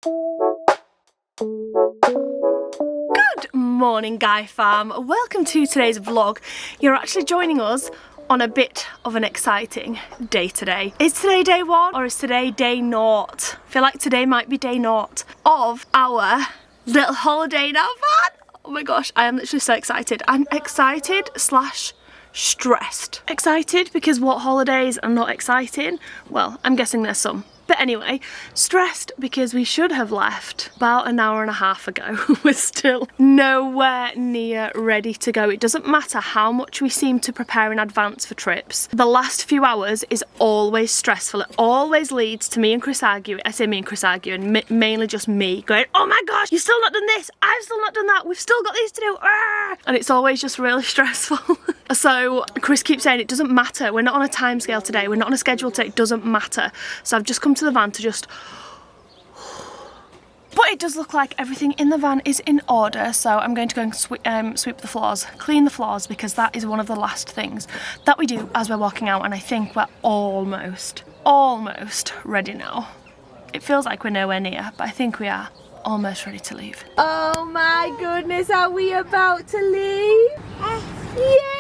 Good morning, Guy Fam. Welcome to today's vlog. You're actually joining us on a bit of an exciting day today. Is today day one or is today day naught? I feel like today might be day naught of our little holiday in our van. Oh my gosh, I am literally so excited. I'm excited slash stressed. Excited because what holidays are not exciting? Well, I'm guessing there's some. But anyway, stressed because we should have left about an hour and a half ago. We're still nowhere near ready to go. It doesn't matter how much we seem to prepare in advance for trips. The last few hours is always stressful. It always leads to me and Chris arguing. I say me and Chris arguing, mainly just me going, oh my gosh, you've still not done this. I've still not done that. We've still got these to do. Ah! And it's always just really stressful. So Chris keeps saying it doesn't matter. We're not on a time scale today. We're not on a schedule today. It doesn't matter. So I've just come to the van to just... But it does look like everything in the van is in order. So I'm going to go and sweep the floors, clean the floors, because that is one of the last things that we do as we're walking out. And I think we're almost ready now. It feels like we're nowhere near, but I think we are almost ready to leave. Oh my goodness, are we about to leave? Yeah!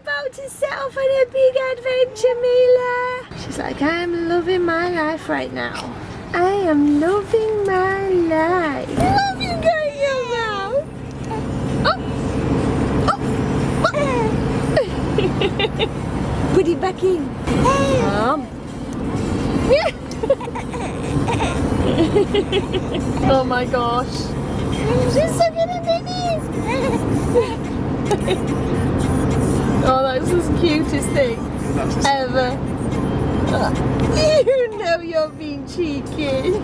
About to set off on a big adventure, Mila. She's like, I'm loving my life right now. I am loving my life. Love you, girl. Oh. Put it back in. Oh my gosh. She's so good at babies. Oh, that's the cutest thing ever. You know you're being cheeky.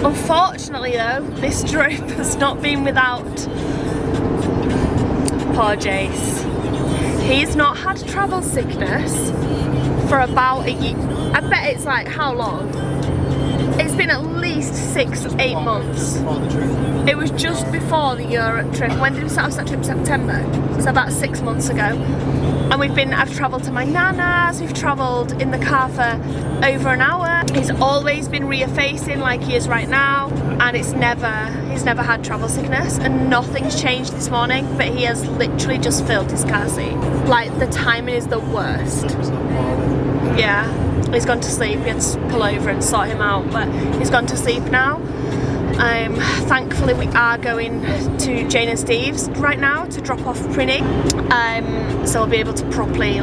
Unfortunately though, this trip has not been without poor Jace. He's not had travel sickness for about a year. I bet it's like, how long? It's been at least 6-8 months. It was just before the Europe trip. When did we start that trip? September. So about 6 months ago. And I've travelled to my nana's, we've travelled in the car for over an hour. He's always been rear facing like he is right now, and he's never had travel sickness, and nothing's changed this morning, but he has literally just filled his car seat. Like, the timing is the worst. Yeah. He's gone to sleep. We had to pull over and sort him out, but he's gone to sleep now. Thankfully we are going to Jane and Steve's right now to drop off Prinny, so we'll be able to properly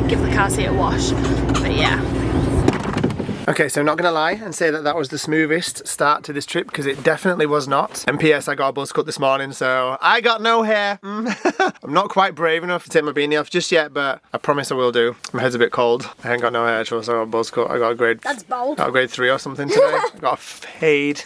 give the car seat a wash. But yeah. Okay, so I'm not gonna lie and say that that was the smoothest start to this trip, because it definitely was not. And PS, I got a buzz cut this morning, so I got no hair. I'm not quite brave enough to take my beanie off just yet, but I promise I will do. My head's a bit cold. I ain't got no hair, so I got a buzz cut. I got a grade. That's bold. Got a grade 3 or something today. I got a fade.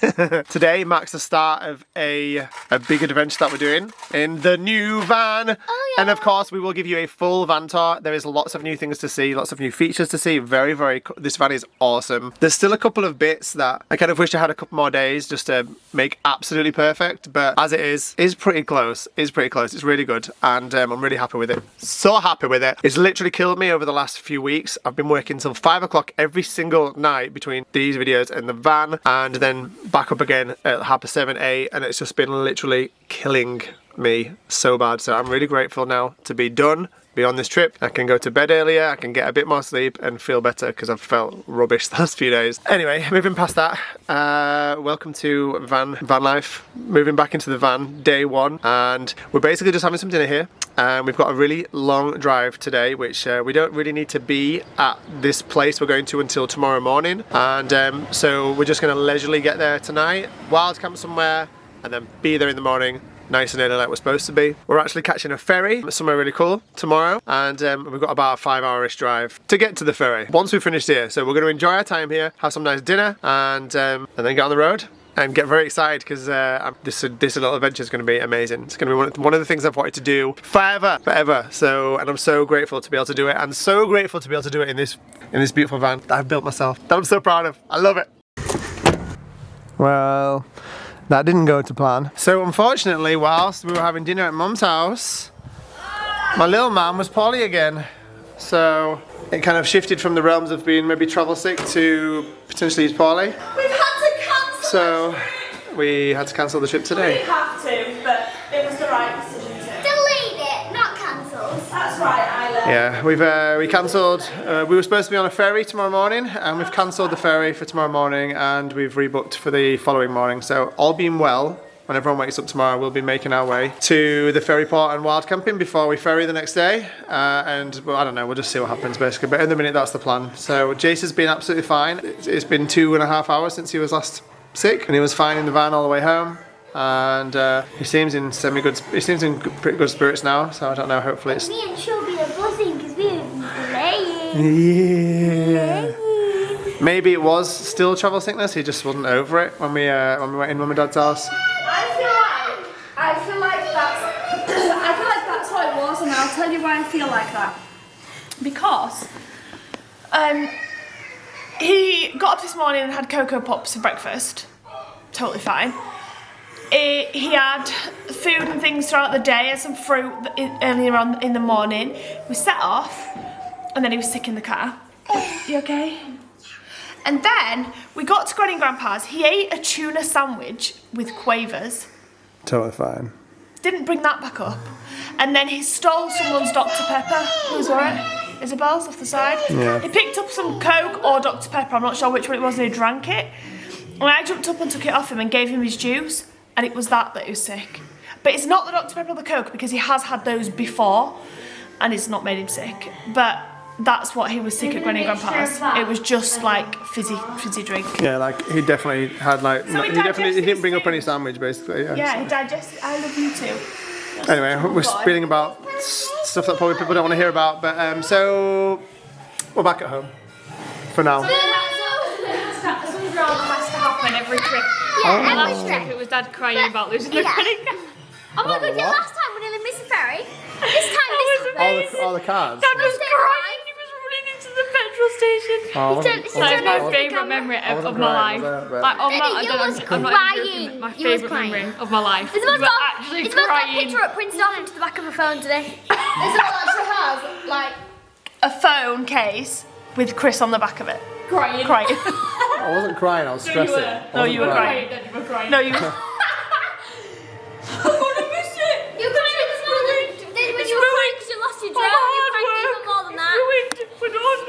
Today marks the start of a big adventure that we're doing in the new van. Oh, yeah. And of course, we will give you a full van tour. There is lots of new things to see, lots of new features to see. This van is awesome. There's still a couple of bits that I kind of wish I had a couple more days just to make absolutely perfect, but as it is pretty close. It's pretty close. It's really good, and I'm really happy with it. So happy with it. It's literally killed me over the last few weeks. I've been working till 5 o'clock every single night between these videos and the van, and then back up again at 7:30, 8, and it's just been literally killing me so bad. So I'm really grateful now to be done, be on this trip. I can go to bed earlier, I can get a bit more sleep and feel better, because I've felt rubbish the last few days. Anyway, moving past that, welcome to van life. Moving back into the van, day one, and we're basically just having some dinner here. We've got a really long drive today, which we don't really need to be at this place we're going to until tomorrow morning, and so we're just going to leisurely get there tonight, wild camp somewhere, and then be there in the morning nice and early like we're supposed to be. We're actually catching a ferry somewhere really cool tomorrow, and we've got about a 5-hour-ish drive to get to the ferry once we've finished here. So we're going to enjoy our time here, have some nice dinner, and then get on the road and get very excited, because this little adventure is going to be amazing. It's going to be one of the things I've wanted to do forever. So, and I'm so grateful to be able to do it, and so grateful to be able to do it in this beautiful van that I've built myself, that I'm so proud of. I love it. Well, that didn't go to plan. So unfortunately, whilst we were having dinner at Mum's house, my little man was poorly again. So it kind of shifted from the realms of being maybe travel sick to potentially he's poorly. We've had to cancel. So we had to cancel the trip We today. didn't have to, but it was the right decision to. Delete it, not cancelled. That's right, Isla. Yeah, we cancelled. We were supposed to be on a ferry tomorrow morning, and we've cancelled the ferry for tomorrow morning, and we've rebooked for the following morning. So all being well, when everyone wakes up tomorrow, we'll be making our way to the ferry port and wild camping before we ferry the next day. And well, I don't know, we'll just see what happens basically. But in the minute, that's the plan. So Jace has been absolutely fine. It's been 2.5 hours since he was last sick, and he was fine in the van all the way home. And he seems in pretty good spirits now. So I don't know. Hopefully it's. Me and Shelby are buzzing because we're playing. Yeah. Maybe it was still travel sickness. He just wasn't over it when we went in Mum and Dad's house. I feel like that's what it was, and I'll tell you why I feel like that. Because he got up this morning and had Cocoa Pops for breakfast. Totally fine. He had food and things throughout the day and some fruit earlier on in the morning. We set off, and then he was sick in the car. You okay? And then we got to Granny and Grandpa's. He ate a tuna sandwich with quavers. Totally fine. Didn't bring that back up. And then he stole someone's Dr. Pepper. Whose were it? Isabel's off the side. Yeah. He picked up some Coke or Dr. Pepper. I'm not sure which one it was, and he drank it. And I jumped up and took it off him and gave him his juice. And it was that he was sick. But it's not the Dr. Pepper or the Coke because he has had those before. And it's not made him sick. But that's what he was sick at Granny and Grandpa's. It was just like fizzy drink. Yeah, like he definitely had like So he he didn't bring up digested any sandwich basically. Yeah. Yeah, he digested. I love you too. Anyway, we're speaking about stuff that probably people don't want to hear about, but so we're back at home for now. Something has to happen every trip. Yeah, Last every trip trip. it was Dad crying about losing the Yeah. credit card. Oh my god, yeah, What? last time we nearly missed the ferry. This time, All the cars. Dad was Stay crying. He was running into the petrol station. That is my favourite memory of my life. Like, I'm not you was I'm not crying. joking, my You was favourite crying. memory of my life. Isabel's You were got, actually Isabel's got a crying. picture of Prince Darling to the back of her phone today. Isabel actually has like a phone case with Chris on the back of it. Crying. I wasn't crying, I was stressing. No, you were crying. No, you were. You could have this morning. Then when you were crying because you lost your drone, you cried even more than that.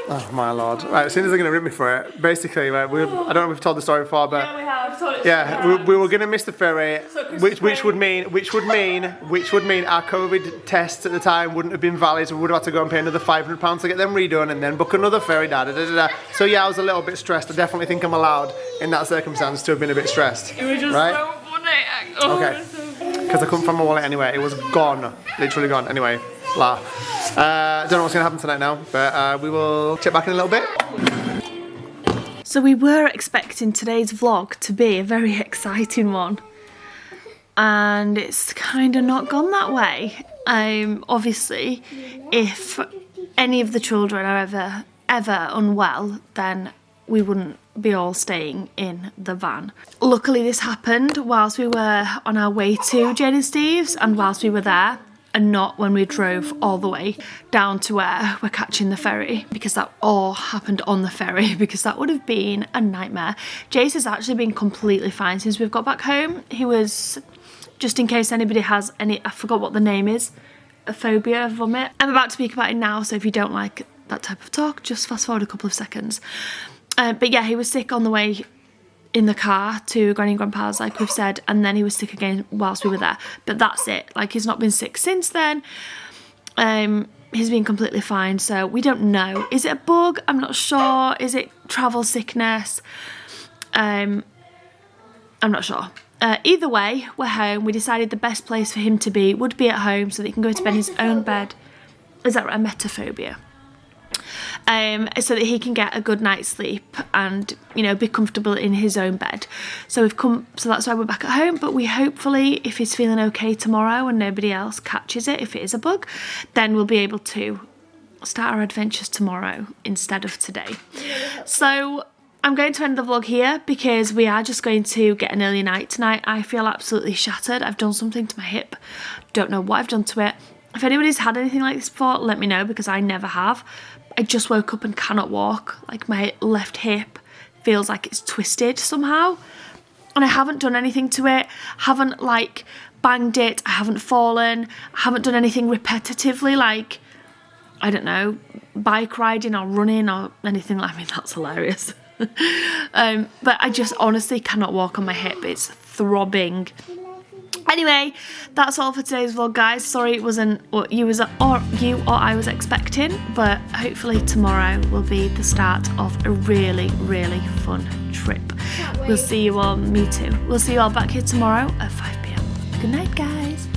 Oh my lord! Right, as soon as they're gonna rip me for it, basically, right, I don't know if we've told the story before, but We have told it. yeah, we were gonna miss the ferry, So Chris which was would mean our COVID tests at the time wouldn't have been valid. So we would have had to go and pay another £500 to get them redone, and then book another ferry. So yeah, I was a little bit stressed. I definitely think I'm allowed in that circumstance to have been a bit stressed. It was just Right? so funny. Oh, Okay. it was so funny. Because I couldn't find my wallet anyway. It was gone. Literally gone. Anyway, blah. Don't know what's going to happen tonight now, but we will check back in a little bit. So we were expecting today's vlog to be a very exciting one. And it's kind of not gone that way. Obviously, if any of the children are ever unwell, then we wouldn't be all staying in the van. Luckily this happened whilst we were on our way to Jane and Steve's and whilst we were there, and not when we drove all the way down to where we're catching the ferry, because that all happened on the ferry, because that would have been a nightmare. Jace has actually been completely fine since we've got back home. He was, just in case anybody has any, I forgot what the name is, a phobia of vomit. I'm about to speak about it now, so if you don't like that type of talk, just fast forward a couple of seconds. But yeah, he was sick on the way in the car to Granny and Grandpa's, like we've said, and then he was sick again whilst we were there. But that's it. Like, he's not been sick since then. He's been completely fine, so we don't know. Is it a bug? I'm not sure. Is it travel sickness? I'm not sure. Either way, we're home. We decided the best place for him to be would be at home so that he can go to bed in his own bed. Is that right? Emetophobia? So that he can get a good night's sleep and, you know, be comfortable in his own bed. So that's why we're back at home. But we hopefully, if he's feeling okay tomorrow and nobody else catches it, if it is a bug, then we'll be able to start our adventures tomorrow instead of today. So I'm going to end the vlog here because we are just going to get an early night tonight. I feel absolutely shattered. I've done something to my hip. Don't know what I've done to it. If anybody's had anything like this before, let me know, because I never have. I just woke up and cannot walk. Like my left hip feels like it's twisted somehow. And I haven't done anything to it. Haven't like banged it. I haven't fallen. I haven't done anything repetitively like, I don't know, bike riding or running or anything. I mean, that's hilarious. But I just honestly cannot walk on my hip. It's throbbing. Anyway, that's all for today's vlog, guys. Sorry it wasn't what you or I was expecting, but hopefully tomorrow will be the start of a really, really fun trip. We'll see you all, me too. We'll see you all back here tomorrow at 5 p.m. Good night, guys.